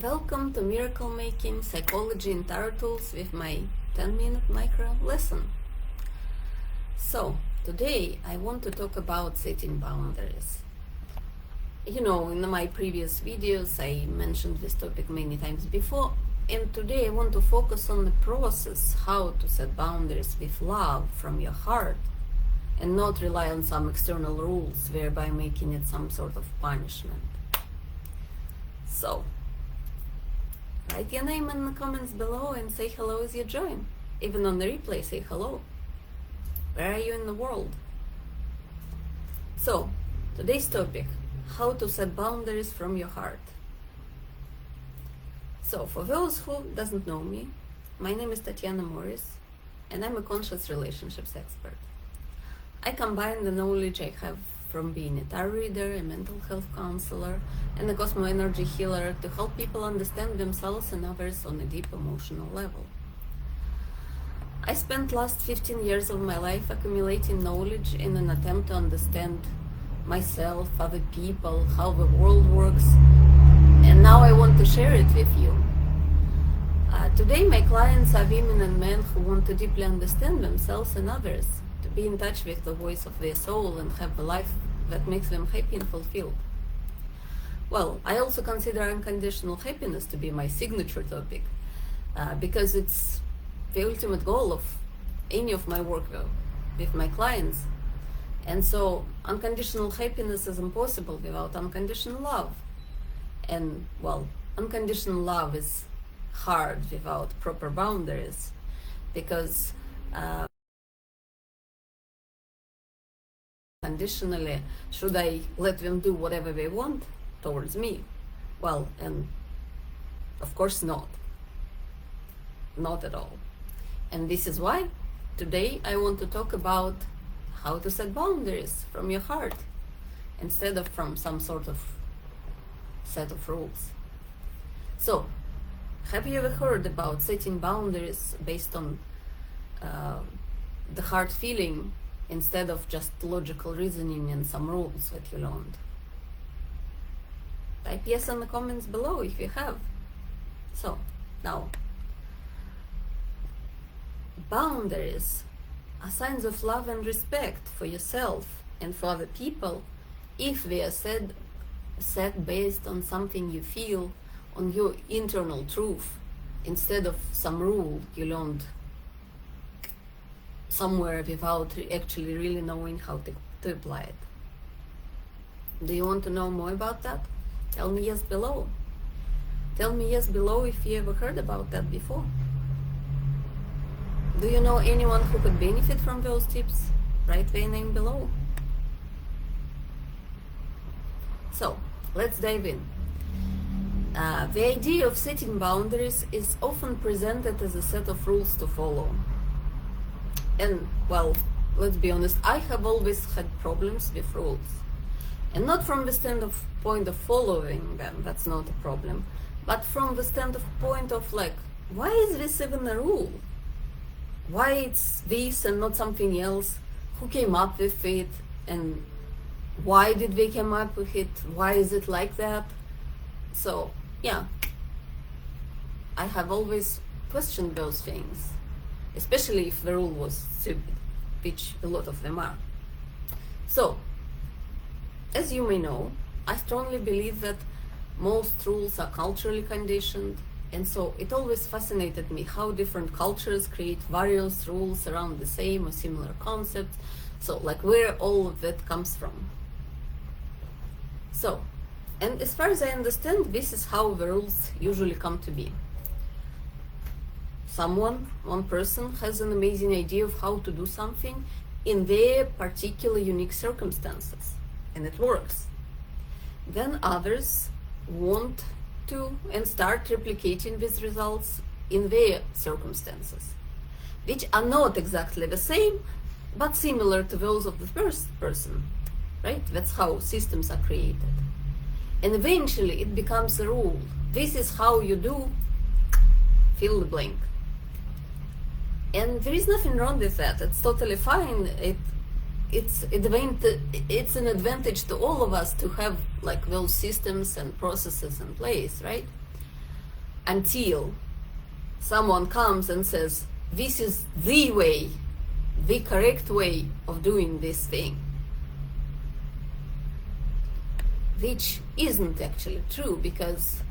Welcome to Miracle Making Psychology and Tarot Tools with my 10-minute micro lesson. So, today I want to talk about setting boundaries. In my previous videos I mentioned this topic many times before, and today I want to focus on the process, how to set boundaries with love from your heart and not rely on some external rules, thereby making it some sort of punishment. So, write your name in the comments below and say hello as you join. Even on the replay, say hello. Where are you in the world? So, today's topic, how to set boundaries from your heart. So, for those who doesn't know me, my name is Tatiana Morris, and I'm a conscious relationships expert. I combine the knowledge I have from being a tarot reader, a mental health counselor, and a cosmo energy healer to help people understand themselves and others on a deep emotional level. I spent last 15 years of my life accumulating knowledge in an attempt to understand myself, other people, how the world works, and now I want to share it with you. Today my clients are women and men who want to deeply understand themselves and others, to be in touch with the voice of their soul and have a life that makes them happy and fulfilled. Well, I also consider unconditional happiness to be my signature topic, because it's the ultimate goal of any of my work with my clients. And so unconditional happiness is impossible without unconditional love. And well, unconditional love is hard without proper boundaries, because conditionally, should I let them do whatever they want towards me? Well, and of course not at all. And this is why today I want to talk about how to set boundaries from your heart instead of from some sort of set of rules. So, have you ever heard about setting boundaries based on the heart feeling instead of just logical reasoning and some rules that you learned? Type yes in the comments below if you have. So, now, boundaries are signs of love and respect for yourself and for other people if they are set based on something you feel, on your internal truth, instead of some rule you learned somewhere without actually really knowing how to apply it. Do you want to know more about that? Tell me yes below. Tell me yes below if you ever heard about that before. Do you know anyone who could benefit from those tips? Write their name below. So, let's dive in. The idea of setting boundaries is often presented as a set of rules to follow. And, well, let's be honest, I have always had problems with rules. And not from the standpoint of following them, that's not a problem, but from the standpoint of like, why is this even a rule? Why it's this and not something else? Who came up with it? And why did they come up with it? Why is it like that? So, yeah, I have always questioned those things, especially if the rule was stupid, which a lot of them are. So, as you may know, I strongly believe that most rules are culturally conditioned, and so it always fascinated me how different cultures create various rules around the same or similar concepts, so like where all of that comes from. So, and as far as I understand, this is how the rules usually come to be. One person has an amazing idea of how to do something in their particular unique circumstances, and it works. Then others want to and start replicating these results in their circumstances, which are not exactly the same, but similar to those of the first person, right? That's how systems are created. And eventually it becomes a rule. This is how you do, fill the blank. And there is nothing wrong with that. It's totally fine. It's an advantage to all of us to have like those systems and processes in place, right? until someone comes and says, this is the way, the correct way of doing this thing. Which isn't actually true, because,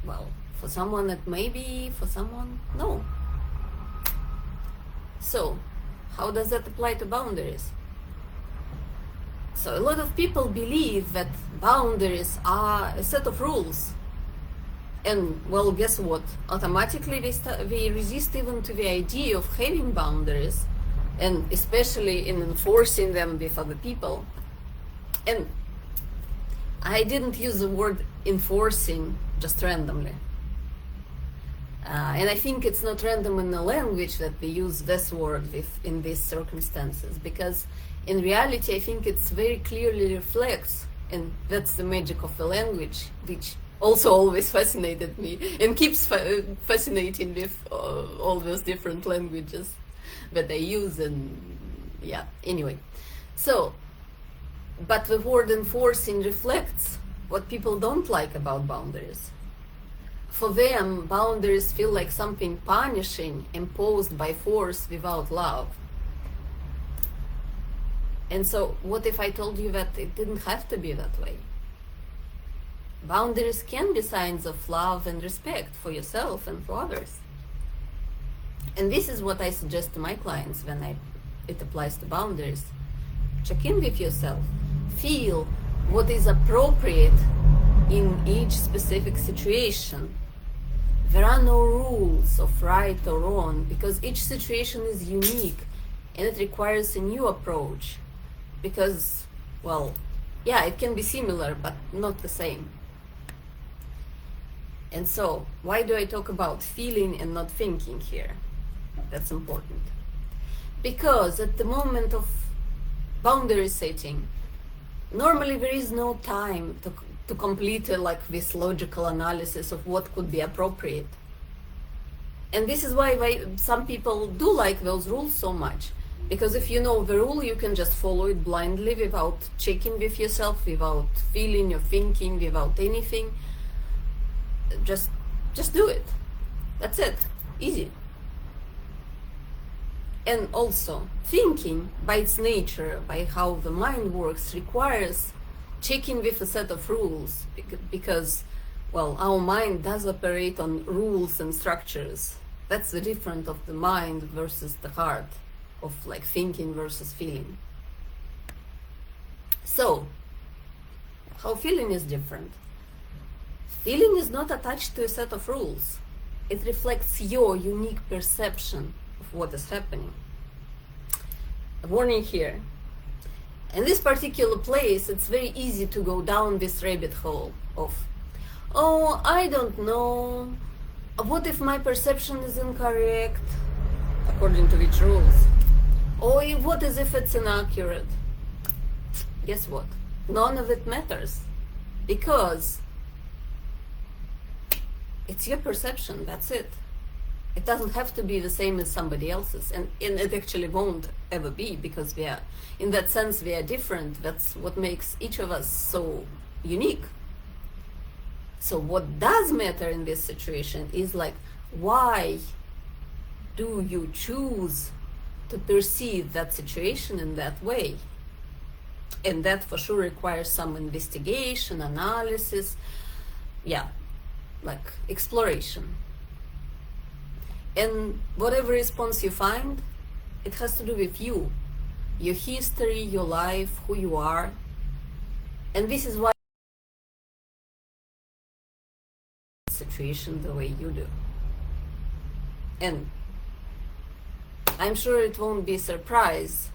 well, for someone it may be, for someone no. So, how does that apply to boundaries? So a lot of people believe that boundaries are a set of rules. And, well, guess what? Automatically we resist even to the idea of having boundaries, and especially in enforcing them with other people. And I didn't use the word enforcing just randomly. And I think it's not random in the language that we use this word in these circumstances, because in reality I think it's very clearly reflects, and that's the magic of the language, which also always fascinated me and keeps fascinating with all those different languages that I use. And yeah, anyway, so but the word enforcing reflects what people don't like about boundaries. For them, boundaries feel like something punishing, imposed by force without love. And so what if I told you that it didn't have to be that way? Boundaries can be signs of love and respect for yourself and for others. And this is what I suggest to my clients when it applies to boundaries. Check in with yourself. Feel what is appropriate in each specific situation. There are no rules of right or wrong, because each situation is unique and it requires a new approach. Because, well, yeah, it can be similar but not the same. And so, why do I talk about feeling and not thinking here? That's important. Because at the moment of boundary setting, normally there is no time to complete like this logical analysis of what could be appropriate. And this is why some people do like those rules so much. Because if you know the rule, you can just follow it blindly without checking with yourself, without feeling or thinking, without anything. Just do it. That's it. Easy. And also, thinking, by its nature, by how the mind works, requires checking with a set of rules, because, well, our mind does operate on rules and structures. That's the difference of the mind versus the heart, of like thinking versus feeling. So, how feeling is different? Feeling is not attached to a set of rules. It reflects your unique perception of what is happening. A warning here. In this particular place, it's very easy to go down this rabbit hole of, oh, I don't know, what if my perception is incorrect? According to which rules? Or what is if it's inaccurate? Guess what? None of it matters, because it's your perception, that's it. It doesn't have to be the same as somebody else's, and it actually won't ever be, because we are, in that sense, we are different. That's what makes each of us so unique. So what does matter in this situation is like, why do you choose to perceive that situation in that way? And that for sure requires some investigation, analysis, yeah, like exploration. And whatever response you find, it has to do with you, your history, your life, who you are. And this is why situation the way you do. And I'm sure it won't be a surprise,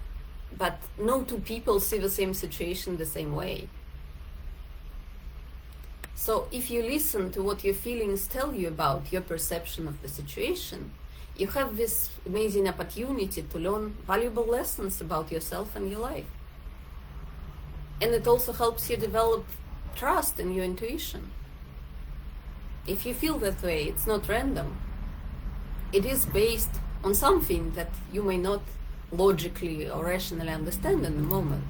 but no two people see the same situation the same way. So if you listen to what your feelings tell you about your perception of the situation, you have this amazing opportunity to learn valuable lessons about yourself and your life. And it also helps you develop trust in your intuition. If you feel that way, it's not random. It is based on something that you may not logically or rationally understand in the moment.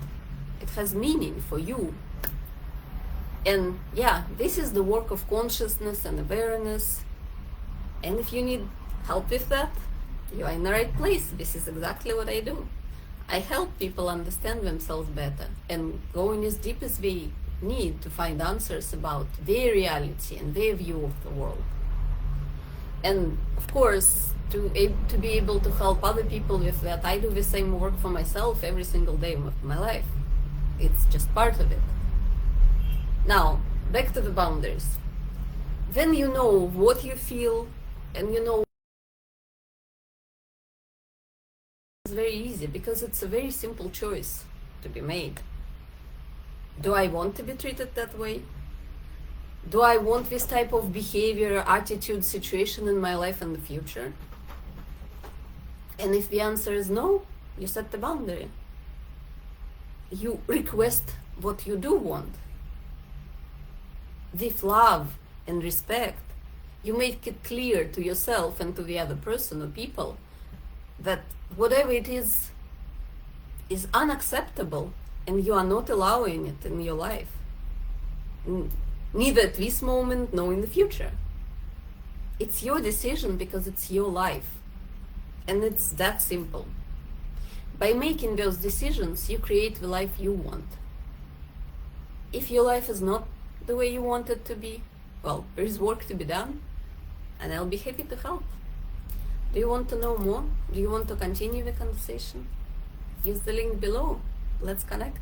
It has meaning for you. And yeah, this is the work of consciousness and awareness. And if you need help with that, you are in the right place. This is exactly what I do. I help people understand themselves better and go in as deep as they need to find answers about their reality and their view of the world. And of course, to be able to help other people with that, I do the same work for myself every single day of my life. It's just part of it. Now, back to the boundaries. When you know what you feel and you know, it's very easy because it's a very simple choice to be made. Do I want to be treated that way? Do I want this type of behavior, attitude, situation in my life in the future? And if the answer is no, you set the boundary. You request what you do want. With love and respect, you make it clear to yourself and to the other person or people that whatever it is unacceptable and you are not allowing it in your life. Neither at this moment nor in the future. It's your decision because it's your life. And it's that simple. By making those decisions, you create the life you want. If your life is not the way you want it to be, well, there is work to be done, and I'll be happy to help. Do you want to know more? Do you want to continue the conversation? Use the link below. Let's connect.